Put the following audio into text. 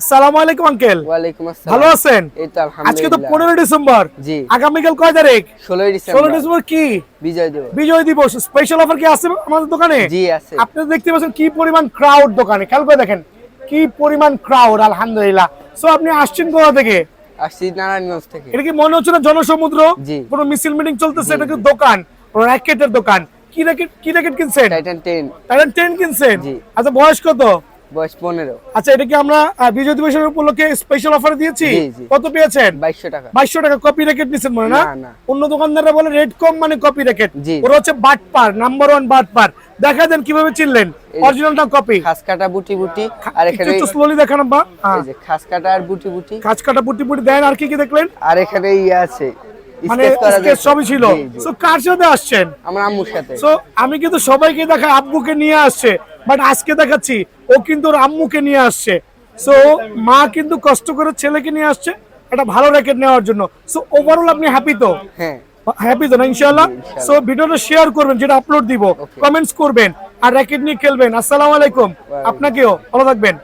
আসসালামু আলাইকুম আঙ্কেল। ওয়ালাইকুম আসসালাম। ভালো আছেন? এই তো আজকে তো আলহামদুলিল্লাহ। 15 ডিসেম্বর। জি। আগামীকাল কয় তারিখ? 16 ডিসেম্বর। 16 ডিসেম্বর কি? বিজয় দিবস। বিজয় দিবস। স্পেশাল অফার কি আছে আমাদের দোকানে? জি আছে। আপনারা দেখতে পাচ্ছেন কি পরিমাণ ক্রাউড দোকানে। খেয়াল করে দেখেন কি পরিমাণ ক্রাউড, আলহামদুলিল্লাহ। সো আপনি আসছেন কোথা থেকে? আসছি নারায়ণগঞ্জ থেকে। এটা কি মনে হচ্ছে না জনসমুদ্র? জি। কোনো মিছিল মিটিং চলতেছে? জি, এটা কি জি। দোকান, র‍্যাকেটের দোকান। কি র‍্যাকেট কিনছেন? টাইটান 10। টাইটান 10 কিনছেন? জি। আচ্ছা, বয়স কত? বয়স 15। আচ্ছা, এটা কি আমরা বিজয় দিবসের উপলক্ষে স্পেশাল অফার দিয়েছি? জি, জি। কত পেয়েছেন? 2200 টাকা। 2200 টাকা। কপি র্যাকেট নিছেন মনে না? না, না। অন্য দোকানদাররা বলে রেট কম মানে কপি র্যাকেট। জি। ওরা হচ্ছে বাটপার, নাম্বার 1 বাটপার। দেখা দেন কিভাবে চিনলেন অরিজিনালটা কপি। খাস কাটা বুটি বুটি আর এখানে একটু স্লোলি দেখান আব্বা। এই যে খাস কাটা আর বুটি বুটি কাজ কাটা বুটি বুটি দেন। আর কি কি দেখলেন? আর এখানে ইয়ে আছে। মানে স্কেচ করা স্কেচ যাচ্ছে। সবই ছিল। জি, জি। সো কার সাথে আসছেন? আমার আম্মুর সাথে। সো আমি কিন্তু সবাইকে দেখাই আব্বুকে নিয়ে আসছে, বাট আজকে দেখাচ্ছি ও কিন্তু ওর আম্মুকে নিয়ে আসছে। সো মা কিন্তু কষ্ট করে ছেলেকে নিয়ে আসছে একটা ভালো র্যাকেট নেওয়ার জন্য। সো ওভারঅল আপনি হ্যাপি তো? হ্যাঁ। হ্যাপি তো না ইনশাআল্লাহ? জি, ইনশাআল্লাহ। সো ভিডিওটা শেয়ার করবেন, যেটা আপলোড দিব, Okay. কমেন্টস করবেন আর র্যাকেট নিয়ে খেলবেন। আসসালামু আলাইকুম। আপনাকেও ভালো থাকবেন।